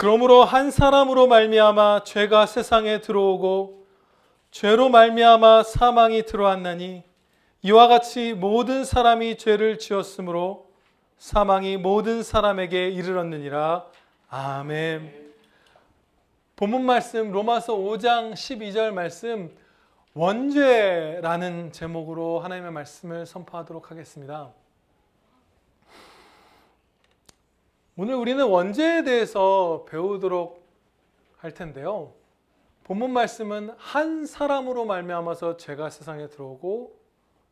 그러므로 한 사람으로 말미암아 죄가 세상에 들어오고 죄로 말미암아 사망이 들어왔나니 이와 같이 모든 사람이 죄를 지었으므로 사망이 모든 사람에게 이르렀느니라. 아멘. 본문 말씀 로마서 5장 12절 말씀 원죄라는 제목으로 하나님의 말씀을 선포하도록 하겠습니다. 오늘 우리는 원죄에 대해서 배우도록 할 텐데요. 본문 말씀은 한 사람으로 말미암아서 죄가 세상에 들어오고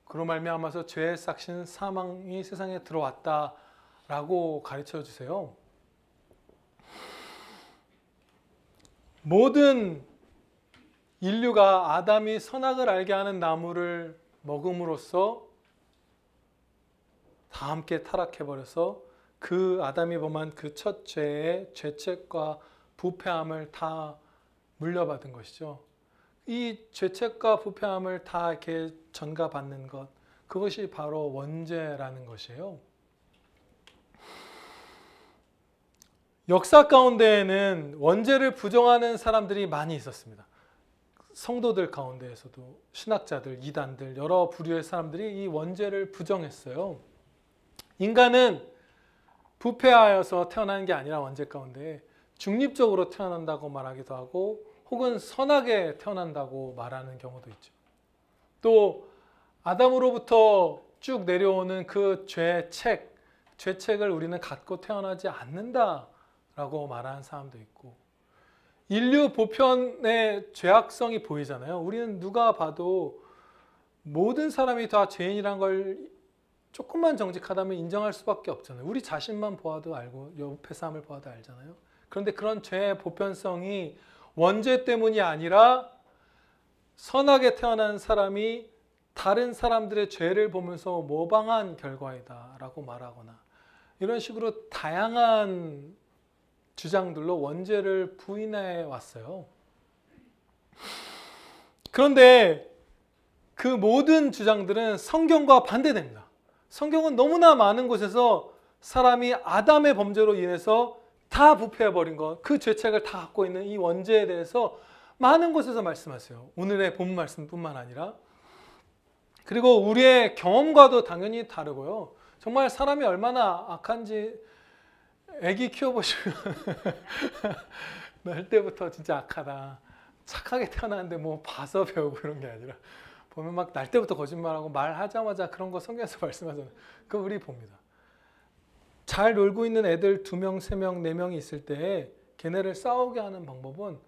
그로 말미암아서 죄의 싹신 사망이 세상에 들어왔다라고 가르쳐 주세요. 모든 인류가 아담이 선악을 알게 하는 나무를 먹음으로써 다 함께 타락해버려서 그 아담이 범한 그 첫 죄의 죄책과 부패함을 다 물려받은 것이죠. 이 죄책과 부패함을 다 이렇게 전가받는 것, 그것이 바로 원죄라는 것이에요. 역사 가운데에는 원죄를 부정하는 사람들이 많이 있었습니다. 성도들 가운데에서도 신학자들, 이단들, 여러 부류의 사람들이 이 원죄를 부정했어요. 인간은 부패하여서 태어나는 게 아니라 원죄 가운데 중립적으로 태어난다고 말하기도 하고 혹은 선하게 태어난다고 말하는 경우도 있죠. 또 아담으로부터 쭉 내려오는 그 죄책을 우리는 갖고 태어나지 않는다라고 말하는 사람도 있고, 인류 보편의 죄악성이 보이잖아요. 우리는 누가 봐도 모든 사람이 다 죄인이란 걸 조금만 정직하다면 인정할 수밖에 없잖아요. 우리 자신만 보아도 알고 옆에 사람을 보아도 알잖아요. 그런데 그런 죄의 보편성이 원죄 때문이 아니라 선하게 태어난 사람이 다른 사람들의 죄를 보면서 모방한 결과이다 라고 말하거나 이런 식으로 다양한 주장들로 원죄를 부인해 왔어요. 그런데 그 모든 주장들은 성경과 반대됩니다. 성경은 너무나 많은 곳에서 사람이 아담의 범죄로 인해서 다 부패해버린 것, 그 죄책을 다 갖고 있는 이 원죄에 대해서 많은 곳에서 말씀하세요. 오늘의 본 말씀뿐만 아니라. 그리고 우리의 경험과도 당연히 다르고요. 정말 사람이 얼마나 악한지 애기 키워보시면 날 때부터 진짜 악하다. 착하게 태어났는데 뭐 봐서 배우고 이런 게 아니라 보면 막 날 때부터 거짓말하고 말하자마자 그런 거 성경에서 말씀하잖아요. 그거 우리 봅니다. 잘 놀고 있는 애들 2명, 3명, 4명이 있을 때 걔네를 싸우게 하는 방법은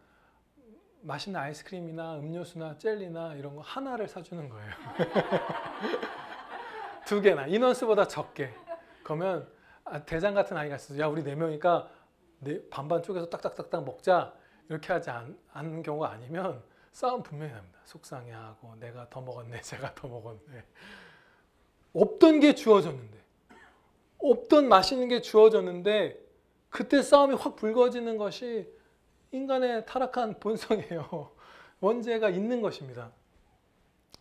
맛있는 아이스크림이나 음료수나 젤리나 이런 거 하나를 사주는 거예요. 2개나 인원수보다 적게. 그러면 대장 같은 아이가 있어서 야 우리 4명이니까 반반 쪼개서 딱딱딱딱 먹자 이렇게 하지 않는 경우가 아니면 싸움 분명히 납니다. 속상해하고 내가 더 먹었네, 제가 더 먹었네. 없던 게 주어졌는데, 없던 맛있는 게 주어졌는데 그때 싸움이 확 불거지는 것이 인간의 타락한 본성이에요. 원죄가 있는 것입니다.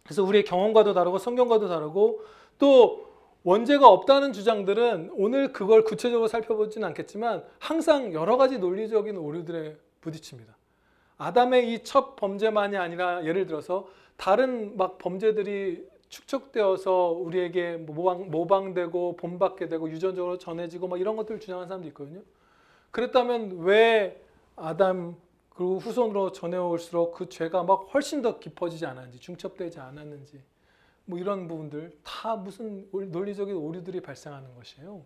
그래서 우리의 경험과도 다르고 성경과도 다르고 또 원죄가 없다는 주장들은 오늘 그걸 구체적으로 살펴보지는 않겠지만 항상 여러 가지 논리적인 오류들에 부딪힙니다. 아담의 이 첫 범죄만이 아니라 예를 들어서 다른 막 범죄들이 축적되어서 우리에게 모방되고 본받게 되고 유전적으로 전해지고 막 이런 것들을 주장하는 사람도 있거든요. 그랬다면 왜 아담 그리고 후손으로 전해올수록 그 죄가 막 훨씬 더 깊어지지 않았는지 중첩되지 않았는지 뭐 이런 부분들 다 무슨 논리적인 오류들이 발생하는 것이에요.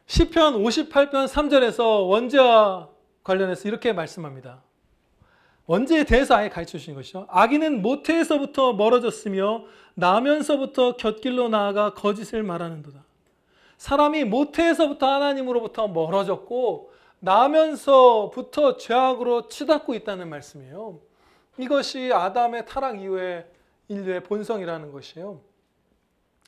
시편 58편 3절에서 원죄와 관련해서 이렇게 말씀합니다. 원죄에 대해서 아예 가르쳐 주신 것이죠. 악인은 모태에서부터 멀어졌으며 나면서부터 곁길로 나아가 거짓을 말하는도다. 사람이 모태에서부터 하나님으로부터 멀어졌고 나면서부터 죄악으로 치닫고 있다는 말씀이에요. 이것이 아담의 타락 이후의 인류의 본성이라는 것이에요.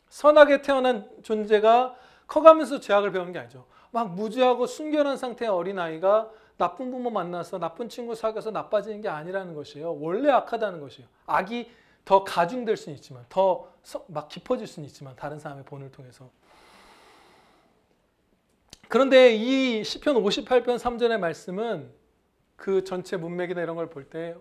선하게 태어난 존재가 커가면서 죄악을 배우는 게 아니죠. 막 무지하고 순결한 상태의 어린아이가 나쁜 부모 만나서 나쁜 친구 사귀어서 나빠지는 게 아니라는 것이에요. 원래 악하다는 것이에요. 악이 더 가중될 수는 있지만 더 막 깊어질 수는 있지만 다른 사람의 본을 통해서 그런데 이 시편 58편 3절의 말씀은 그 전체 문맥이나 이런 걸 볼 때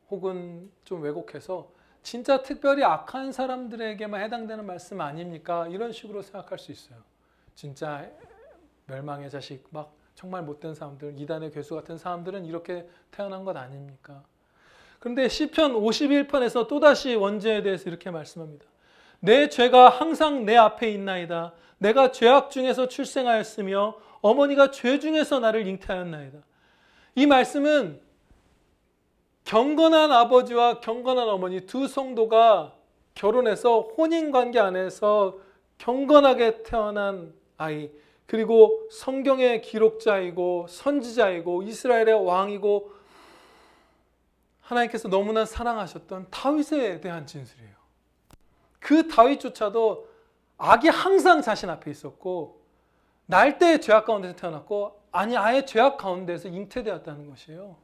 혹은 좀 왜곡해서 진짜 특별히 악한 사람들에게만 해당되는 말씀 아닙니까? 이런 식으로 생각할 수 있어요. 진짜 멸망의 자식, 막 정말 못된 사람들, 이단의 괴수 같은 사람들은 이렇게 태어난 것 아닙니까? 그런데 시편 51편에서 또다시 원죄에 대해서 이렇게 말씀합니다. 내 죄가 항상 내 앞에 있나이다. 내가 죄악 중에서 출생하였으며 어머니가 죄 중에서 나를 잉태하였나이다. 이 말씀은 경건한 아버지와 경건한 어머니 두 성도가 결혼해서 혼인관계 안에서 경건하게 태어난 아이, 그리고 성경의 기록자이고 선지자이고 이스라엘의 왕이고 하나님께서 너무나 사랑하셨던 다윗에 대한 진술이에요. 그 다윗조차도 악이 항상 자신 앞에 있었고 날때의 죄악 가운데서 태어났고 아예 죄악 가운데서 잉태되었다는 것이에요.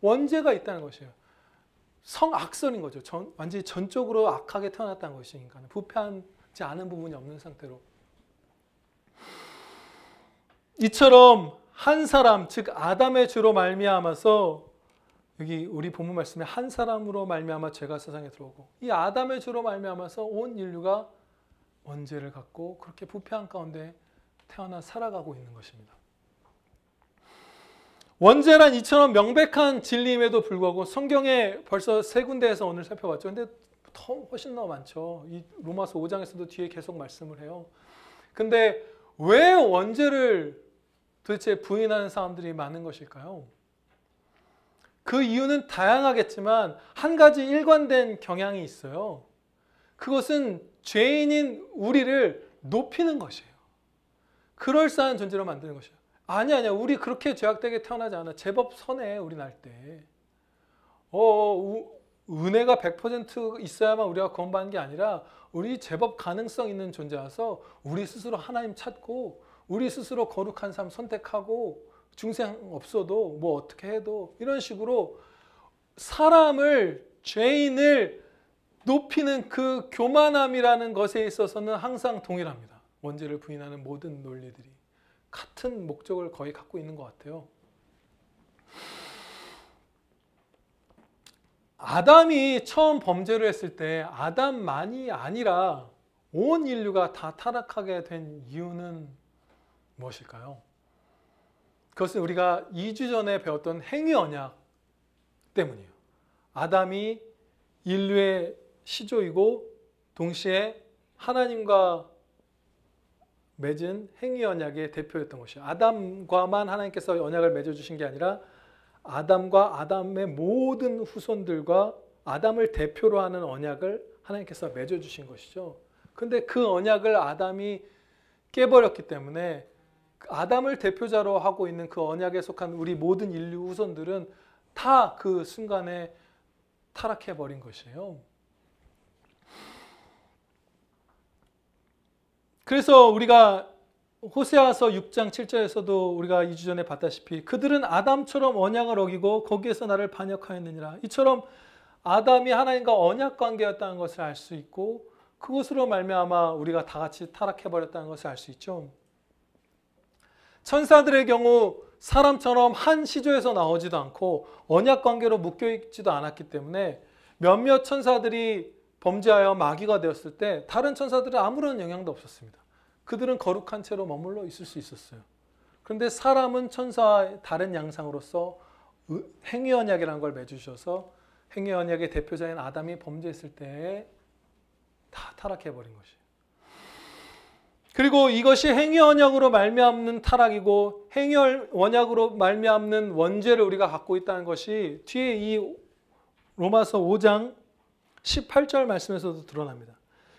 원죄가 있다는 것이에요. 성악설인 거죠. 완전히 전적으로 악하게 태어났다는 것이 인간은 부패하지 않은 부분이 없는 상태로. 이처럼 한 사람, 즉 아담의 죄로 말미암아서 여기 우리 본문 말씀에 한 사람으로 말미암아 죄가 세상에 들어오고 이 아담의 죄로 말미암아서 온 인류가 원죄를 갖고 그렇게 부패한 가운데 태어나 살아가고 있는 것입니다. 원죄란 이처럼 명백한 진리임에도 불구하고 성경에 벌써 세 군데에서 오늘 살펴봤죠. 근데 훨씬 더 많죠. 이 로마서 5장에서도 뒤에 계속 말씀을 해요. 근데 왜 원죄를 도대체 부인하는 사람들이 많은 것일까요? 그 이유는 다양하겠지만 한 가지 일관된 경향이 있어요. 그것은 죄인인 우리를 높이는 것이에요. 그럴싸한 존재로 만드는 것이에요. 아니야. 우리 그렇게 죄악되게 태어나지 않아. 제법 선해, 우리 날 때. 은혜가 100% 있어야만 우리가 구원받는 게 아니라 우리 제법 가능성 있는 존재라서 우리 스스로 하나님 찾고 우리 스스로 거룩한 삶 선택하고 중생 없어도 뭐 어떻게 해도 이런 식으로 사람을, 죄인을 높이는 그 교만함이라는 것에 있어서는 항상 동일합니다. 원죄를 부인하는 모든 논리들이. 같은 목적을 거의 갖고 있는 것 같아요. 아담이 처음 범죄를 했을 때 아담만이 아니라 온 인류가 다 타락하게 된 이유는 무엇일까요? 그것은 우리가 2주 전에 배웠던 행위 언약 때문이에요. 아담이 인류의 시조이고 동시에 하나님과 맺은 행위 언약의 대표였던 것이에요. 아담과만 하나님께서 언약을 맺어주신 게 아니라 아담과 아담의 모든 후손들과 아담을 대표로 하는 언약을 하나님께서 맺어주신 것이죠. 그런데 그 언약을 아담이 깨버렸기 때문에 아담을 대표자로 하고 있는 그 언약에 속한 우리 모든 인류 후손들은 다 그 순간에 타락해버린 것이에요. 그래서 우리가 호세아서 6장 7절에서도 우리가 2주 전에 봤다시피 그들은 아담처럼 언약을 어기고 거기에서 나를 반역하였느니라. 이처럼 아담이 하나님과 언약 관계였다는 것을 알 수 있고 그것으로 말미암아 우리가 다 같이 타락해버렸다는 것을 알 수 있죠. 천사들의 경우 사람처럼 한 시조에서 나오지도 않고 언약 관계로 묶여있지도 않았기 때문에 몇몇 천사들이 범죄하여 마귀가 되었을 때 다른 천사들은 아무런 영향도 없었습니다. 그들은 거룩한 채로 머물러 있을 수 있었어요. 그런데 사람은 천사와 다른 양상으로서 행위 언약이라는 걸 맺으셔서 행위 언약의 대표자인 아담이 범죄했을 때 다 타락해버린 것이에요. 그리고 이것이 행위 언약으로 말미암는 타락이고 행위 언약으로 말미암는 원죄를 우리가 갖고 있다는 것이 뒤에 이 로마서 5장 18절 말씀에서도 드러납니다.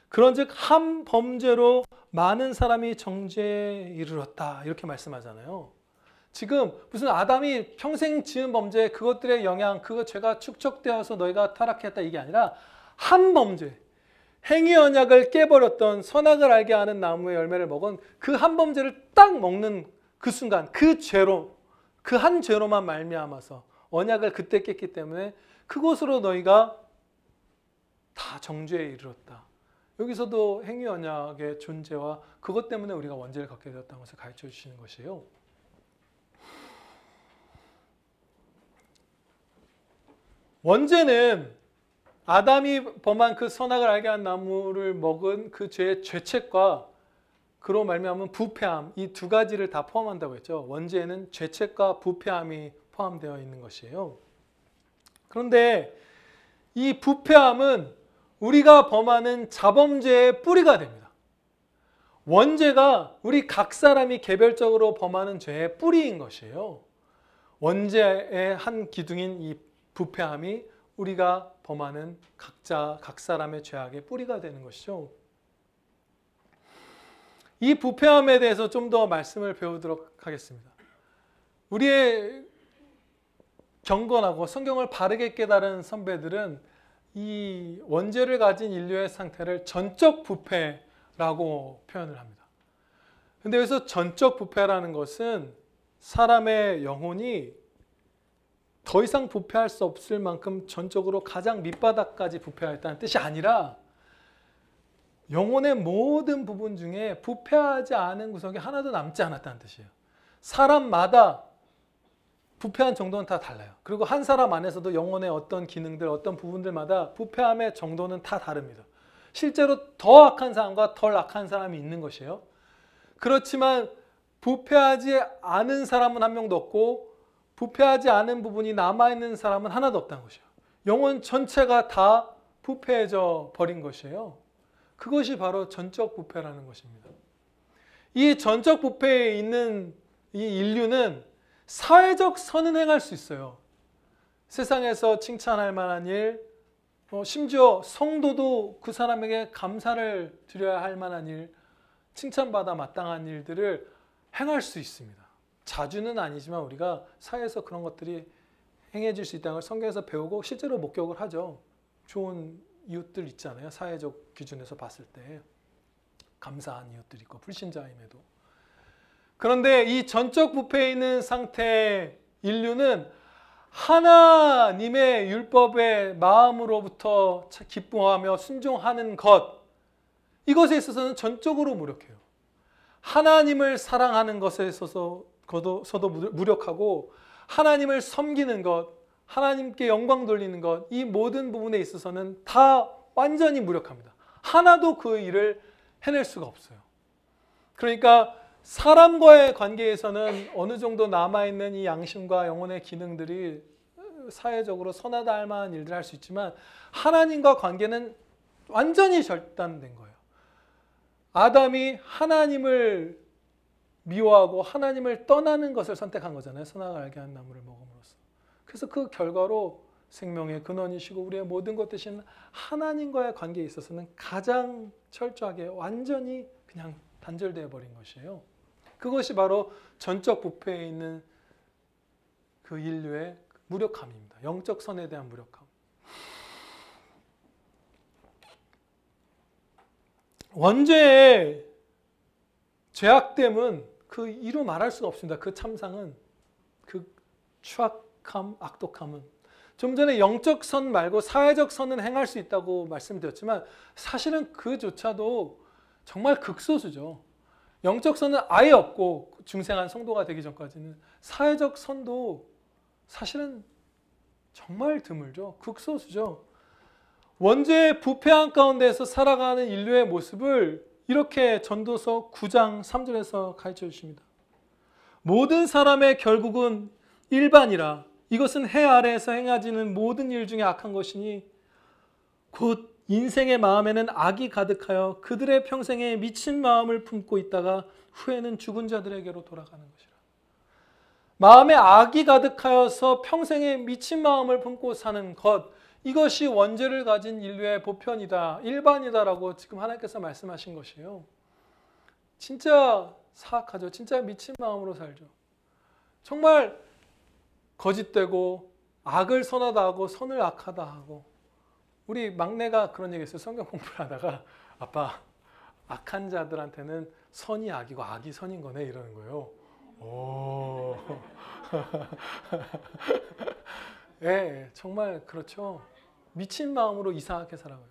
그런즉 한 범죄로 많은 사람이 정죄에 이르렀다 이렇게 말씀하잖아요. 지금 무슨 아담이 평생 지은 범죄 그것들의 영향 그거 죄가 축적되어서 너희가 타락했다 이게 아니라 한 범죄 행위 언약을 깨버렸던 선악을 알게 하는 나무의 열매를 먹은 그 한 범죄를 딱 먹는 그 순간 그 죄로 그 한 죄로만 말미암아서 언약을 그때 깼기 때문에 그것으로 너희가 다 정죄에 이르렀다. 여기서도 행위 언약의 존재와 그것 때문에 우리가 원죄를 갖게 되었다는 것을 가르쳐 주시는 것이에요. 원죄는 아담이 범한 그 선악을 알게 한 나무를 먹은 그 죄의 죄책과 그로 말미암은 부패함, 이 두 가지를 다 포함한다고 했죠. 원죄에는 죄책과 부패함이 포함되어 있는 것이에요. 그런데 이 부패함은 우리가 범하는 자범죄의 뿌리가 됩니다. 원죄가 우리 각 사람이 개별적으로 범하는 죄의 뿌리인 것이에요. 원죄의 한 기둥인 이 부패함이 우리가 범하는 각 사람의 죄악의 뿌리가 되는 것이죠. 이 부패함에 대해서 좀 더 말씀을 배우도록 하겠습니다. 우리의 경건하고 성경을 바르게 깨달은 선배들은 이 원죄를 가진 인류의 상태를 전적 부패라고 표현을 합니다. 근데 여기서 전적 부패라는 것은 사람의 영혼이 더 이상 부패할 수 없을 만큼 전적으로 가장 밑바닥까지 부패하였다는 뜻이 아니라 영혼의 모든 부분 중에 부패하지 않은 구석이 하나도 남지 않았다는 뜻이에요. 사람마다 부패한 정도는 다 달라요. 그리고 한 사람 안에서도 영혼의 어떤 기능들, 어떤 부분들마다 부패함의 정도는 다 다릅니다. 실제로 더 악한 사람과 덜 악한 사람이 있는 것이에요. 그렇지만 부패하지 않은 사람은 한 명도 없고 부패하지 않은 부분이 남아있는 사람은 하나도 없다는 것이에요. 영혼 전체가 다 부패해져 버린 것이에요. 그것이 바로 전적 부패라는 것입니다. 이 전적 부패에 있는 이 인류는 사회적 선은 행할 수 있어요. 세상에서 칭찬할 만한 일, 심지어 성도도 그 사람에게 감사를 드려야 할 만한 일, 칭찬받아 마땅한 일들을 행할 수 있습니다. 자주는 아니지만 우리가 사회에서 그런 것들이 행해질 수 있다는 걸 성경에서 배우고 실제로 목격을 하죠. 좋은 이웃들 있잖아요. 사회적 기준에서 봤을 때 감사한 이웃들이 있고 불신자임에도. 그런데 이 전적 부패에 있는 상태의 인류는 하나님의 율법의 마음으로부터 기뻐하며 순종하는 것, 이것에 있어서는 전적으로 무력해요. 하나님을 사랑하는 것에 있어서도 무력하고 하나님을 섬기는 것, 하나님께 영광 돌리는 것, 이 모든 부분에 있어서는 다 완전히 무력합니다. 하나도 그 일을 해낼 수가 없어요. 그러니까 사람과의 관계에서는 어느 정도 남아있는 이 양심과 영혼의 기능들이 사회적으로 선하다 할 만한 일들을 할 수 있지만 하나님과 관계는 완전히 절단된 거예요. 아담이 하나님을 미워하고 하나님을 떠나는 것을 선택한 거잖아요. 선악을 알게 하는 나무를 먹음으로써. 그래서 그 결과로 생명의 근원이시고 우리의 모든 것 되신 하나님과의 관계에 있어서는 가장 철저하게 완전히 그냥 단절되어 버린 것이에요. 그것이 바로 전적 부패에 있는 그 인류의 무력함입니다. 영적 선에 대한 무력함. 원죄의 죄악됨은 그 이루 말할 수가 없습니다. 그 참상은, 그 추악함, 악독함은. 좀 전에 영적 선 말고 사회적 선은 행할 수 있다고 말씀드렸지만 사실은 그조차도 정말 극소수죠. 영적 선은 아예 없고 중생한 성도가 되기 전까지는 사회적 선도 사실은 정말 드물죠. 극소수죠. 원죄의 부패한 가운데에서 살아가는 인류의 모습을 이렇게 전도서 9장 3절에서 가르쳐 주십니다. 모든 사람의 결국은 일반이라 이것은 해 아래에서 행하지는 모든 일 중에 악한 것이니 곧 인생의 마음에는 악이 가득하여 그들의 평생에 미친 마음을 품고 있다가 후에는 죽은 자들에게로 돌아가는 것이라. 마음에 악이 가득하여서 평생에 미친 마음을 품고 사는 것, 이것이 원죄를 가진 인류의 보편이다, 일반이다라고 지금 하나님께서 말씀하신 것이에요. 진짜 사악하죠. 진짜 미친 마음으로 살죠. 정말 거짓되고 악을 선하다 하고 선을 악하다 하고. 우리 막내가 그런 얘기 했어요. 성경 공부를 하다가 아빠, 악한 자들한테는 선이 악이고 악이 선인 거네 이러는 거예요. 오. 정말 그렇죠. 미친 마음으로 이상하게 살아가요.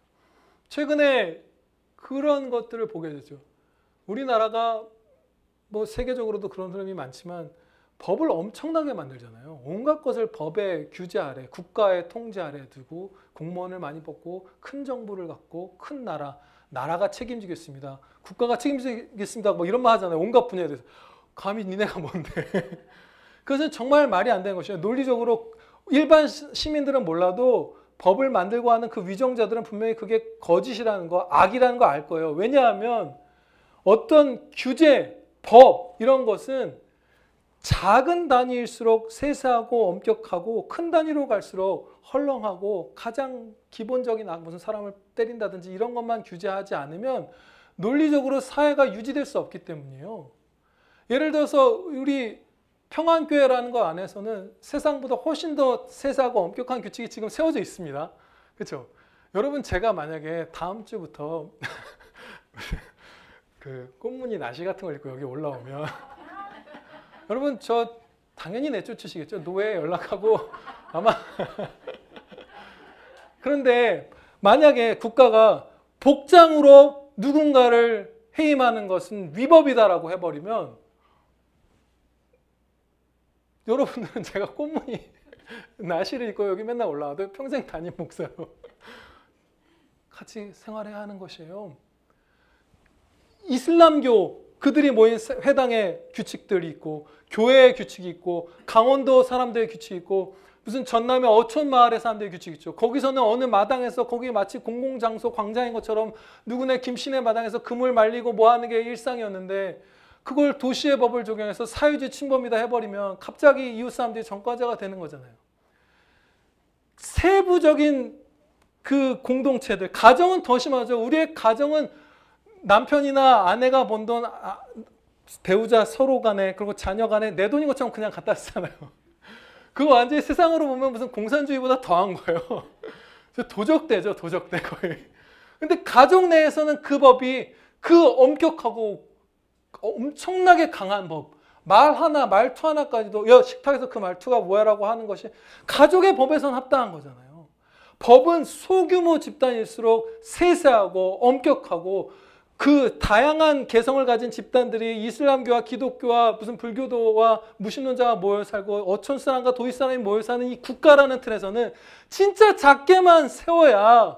최근에 그런 것들을 보게 되죠. 우리나라가 뭐 세계적으로도 그런 흐름이 많지만 법을 엄청나게 만들잖아요. 온갖 것을 법의 규제 아래, 국가의 통제 아래 두고 공무원을 많이 뽑고 큰 정부를 갖고 큰 나라가 책임지겠습니다. 국가가 책임지겠습니다. 뭐 이런 말 하잖아요. 온갖 분야에 대해서. 감히 니네가 뭔데. 그것은 정말 말이 안 되는 것이에요. 논리적으로 일반 시민들은 몰라도 법을 만들고 하는 그 위정자들은 분명히 그게 거짓이라는 거, 악이라는 거 알 거예요. 왜냐하면 어떤 규제, 법 이런 것은 작은 단위일수록 세세하고 엄격하고 큰 단위로 갈수록 헐렁하고 가장 기본적인 무슨 사람을 때린다든지 이런 것만 규제하지 않으면 논리적으로 사회가 유지될 수 없기 때문이에요. 예를 들어서 우리 평안교회라는 것 안에서는 세상보다 훨씬 더 세세하고 엄격한 규칙이 지금 세워져 있습니다. 그렇죠? 여러분 제가 만약에 다음 주부터 그 꽃무늬 나시 같은 걸 입고 여기 올라오면 여러분 저 당연히 내쫓으시겠죠. 노회에 연락하고 아마 그런데 만약에 국가가 복장으로 누군가를 해임하는 것은 위법이다라고 해버리면 여러분들은 제가 꽃무늬 나시를 입고 여기 맨날 올라와도 평생 담임 목사로 같이 생활해야 하는 것이에요. 이슬람교 그들이 모인 회당의 규칙들이 있고 교회의 규칙이 있고 강원도 사람들의 규칙이 있고 무슨 전남의 어촌 마을의 사람들의 규칙이 있죠. 거기서는 어느 마당에서 거기 마치 공공장소 광장인 것처럼 누구네 김씨네 마당에서 금을 말리고 뭐 하는 게 일상이었는데 그걸 도시의 법을 적용해서 사유지 침범이다 해버리면 갑자기 이웃 사람들이 전과자가 되는 거잖아요. 세부적인 그 공동체들, 가정은 더 심하죠. 우리의 가정은 남편이나 아내가 번 돈, 배우자 서로 간에 그리고 자녀 간에 내 돈인 것처럼 그냥 갖다 쓰잖아요. 그거 완전히 세상으로 보면 무슨 공산주의보다 더한 거예요. 도적대죠, 도적대 거의. 근데 가족 내에서는 그 법이 그 엄격하고 엄청나게 강한 법, 말투 하나까지도 야 식탁에서 그 말투가 뭐야라고 하는 것이 가족의 법에선 합당한 거잖아요. 법은 소규모 집단일수록 세세하고 엄격하고 그 다양한 개성을 가진 집단들이 이슬람교와 기독교와 무슨 불교도와 무신론자가 모여 살고 어촌 사람과 도시 사람이 모여 사는 이 국가라는 틀에서는 진짜 작게만 세워야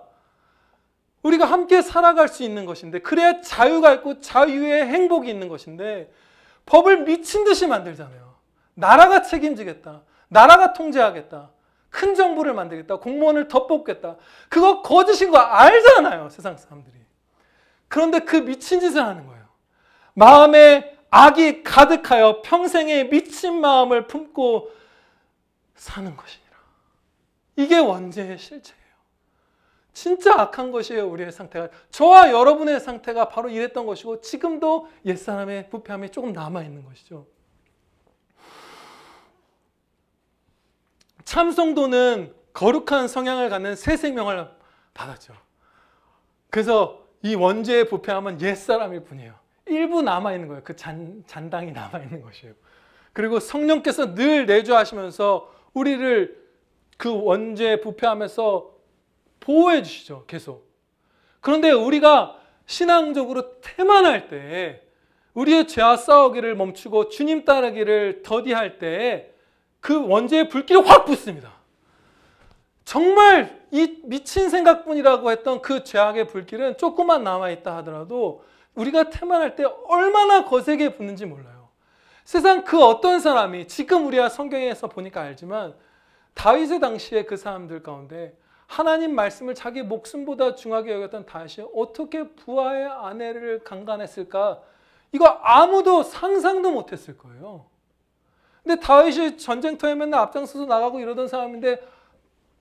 우리가 함께 살아갈 수 있는 것인데 그래야 자유가 있고 자유의 행복이 있는 것인데 법을 미친 듯이 만들잖아요. 나라가 책임지겠다. 나라가 통제하겠다. 큰 정부를 만들겠다. 공무원을 더 뽑겠다. 그거 거짓인 거 알잖아요. 세상 사람들이. 그런데 그 미친 짓을 하는 거예요. 마음에 악이 가득하여 평생에 미친 마음을 품고 사는 것이니라. 이게 원죄의 실체예요. 진짜 악한 것이에요. 우리의 상태가. 저와 여러분의 상태가 바로 이랬던 것이고 지금도 옛사람의 부패함이 조금 남아있는 것이죠. 참성도는 거룩한 성향을 갖는 새 생명을 받았죠. 그래서 이 원죄의 부패함은 옛사람일 뿐이에요. 일부 남아있는 거예요. 그 잔당이 남아있는 것이에요. 그리고 성령께서 늘 내주하시면서 우리를 그 원죄의 부패함에서 보호해 주시죠. 계속. 그런데 우리가 신앙적으로 태만할 때 우리의 죄와 싸우기를 멈추고 주님 따르기를 더디할 때 그 원죄의 불길이 확 붙습니다. 정말 이 미친 생각뿐이라고 했던 그 죄악의 불길은 조금만 남아있다 하더라도 우리가 태만할 때 얼마나 거세게 붙는지 몰라요. 세상 그 어떤 사람이 지금 우리가 성경에서 보니까 알지만 다윗의 당시에 그 사람들 가운데 하나님 말씀을 자기 목숨보다 중하게 여겼던 다윗이 어떻게 부하의 아내를 강간했을까? 이거 아무도 상상도 못했을 거예요. 근데 다윗이 전쟁터에 맨날 앞장서서 나가고 이러던 사람인데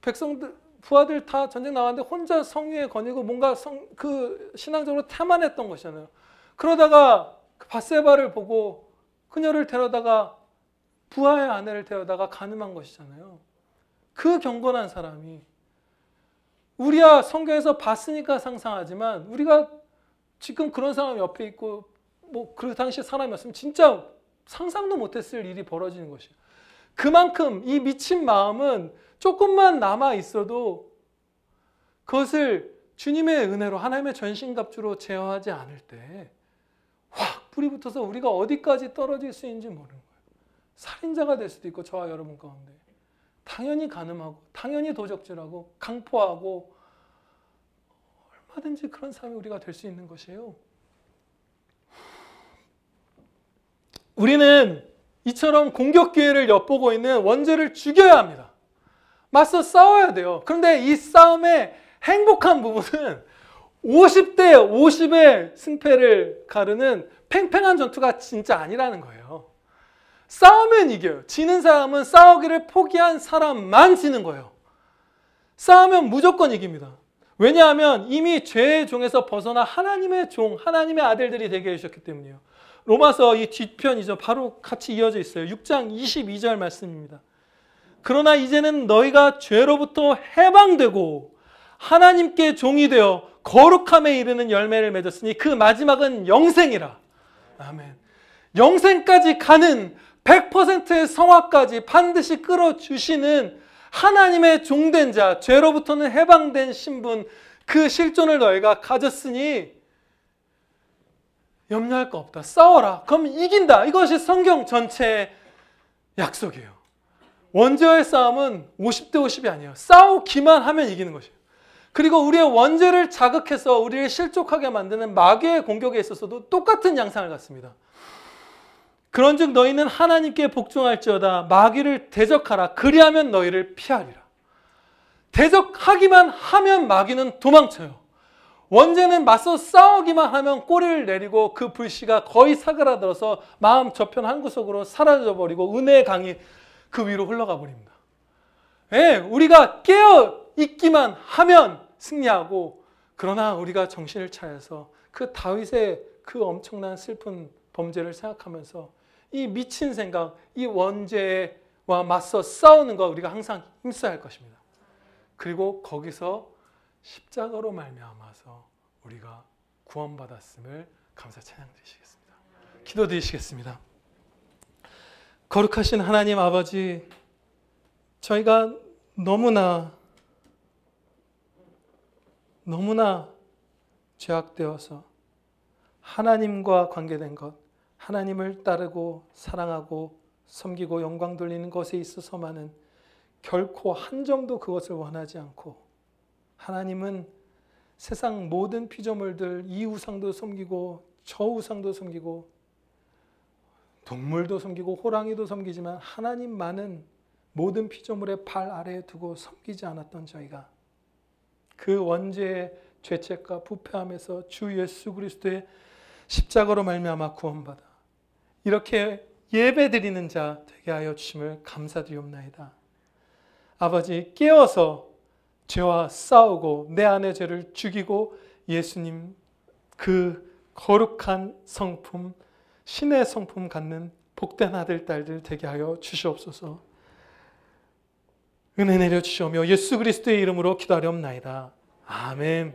백성들, 부하들 다 전쟁 나갔는데 혼자 성위에 거니고 뭔가 그 신앙적으로 태만했던 것이잖아요. 그러다가 밧세바를 보고 그녀를 데려다가 부하의 아내를 데려다가 간음한 것이잖아요. 그 경건한 사람이 우리야 성경에서 봤으니까 상상하지만 우리가 지금 그런 사람 옆에 있고 뭐 그 당시 사람이었으면 진짜 상상도 못했을 일이 벌어지는 것이에요. 그만큼 이 미친 마음은 조금만 남아 있어도 그것을 주님의 은혜로 하나님의 전신갑주로 제어하지 않을 때 확 불이 붙어서 우리가 어디까지 떨어질 수 있는지 모르는 거예요. 살인자가 될 수도 있고 저와 여러분 가운데 당연히 간음하고 당연히 도적질하고 강포하고 얼마든지 그런 삶이 우리가 될 수 있는 것이에요. 우리는 이처럼 공격 기회를 엿보고 있는 원죄를 죽여야 합니다. 맞서 싸워야 돼요. 그런데 이 싸움의 행복한 부분은 50대 50의 승패를 가르는 팽팽한 전투가 진짜 아니라는 거예요. 싸우면 이겨요. 지는 사람은 싸우기를 포기한 사람만 지는 거예요. 싸우면 무조건 이깁니다. 왜냐하면 이미 죄의 종에서 벗어나 하나님의 종, 하나님의 아들들이 되게 해주셨기 때문이에요. 로마서 이 뒤편이죠. 바로 같이 이어져 있어요. 6장 22절 말씀입니다. 그러나 이제는 너희가 죄로부터 해방되고 하나님께 종이 되어 거룩함에 이르는 열매를 맺었으니 그 마지막은 영생이라. 아멘. 영생까지 가는 100%의 성화까지 반드시 끌어주시는 하나님의 종된 자, 죄로부터는 해방된 신분, 그 실존을 너희가 가졌으니 염려할 거 없다. 싸워라. 그럼 이긴다. 이것이 성경 전체의 약속이에요. 원죄와의 싸움은 50대 50이 아니에요. 싸우기만 하면 이기는 것이에요. 그리고 우리의 원죄를 자극해서 우리를 실족하게 만드는 마귀의 공격에 있어서도 똑같은 양상을 갖습니다. 그런즉 너희는 하나님께 복종할지어다. 마귀를 대적하라. 그리하면 너희를 피하리라. 대적하기만 하면 마귀는 도망쳐요. 원죄는 맞서 싸우기만 하면 꼬리를 내리고 그 불씨가 거의 사그라들어서 마음 저편 한 구석으로 사라져버리고 은혜의 강이 그 위로 흘러가 버립니다. 예, 우리가 깨어 있기만 하면 승리하고, 그러나 우리가 정신을 차려서 그 다윗의 그 엄청난 슬픈 범죄를 생각하면서 이 미친 생각, 이 원죄와 맞서 싸우는 거 우리가 항상 힘써야 할 것입니다. 그리고 거기서 십자가로 말미암아서 우리가 구원받았음을 감사 찬양 드리시겠습니다. 기도드리시겠습니다. 거룩하신 하나님 아버지, 저희가 너무나 죄악되어서 하나님과 관계된 것, 하나님을 따르고 사랑하고 섬기고 영광 돌리는 것에 있어서만은 결코 한 점도 그것을 원하지 않고, 하나님은 세상 모든 피조물들, 이 우상도 섬기고 저 우상도 섬기고 동물도 섬기고 호랑이도 섬기지만 하나님만은 모든 피조물의 발 아래에 두고 섬기지 않았던 저희가 그 원죄의 죄책과 부패함에서 주 예수 그리스도의 십자가로 말미암아 구원받아 이렇게 예배드리는 자 되게 하여 주심을 감사드리옵나이다. 아버지, 깨어서 죄와 싸우고 내 안의 죄를 죽이고 예수님 그 거룩한 성품, 신의 성품 갖는 복된 아들, 딸들 되게 하여 주시옵소서. 은혜 내려 주시오며 예수 그리스도의 이름으로 기도하렵나이다. 아멘.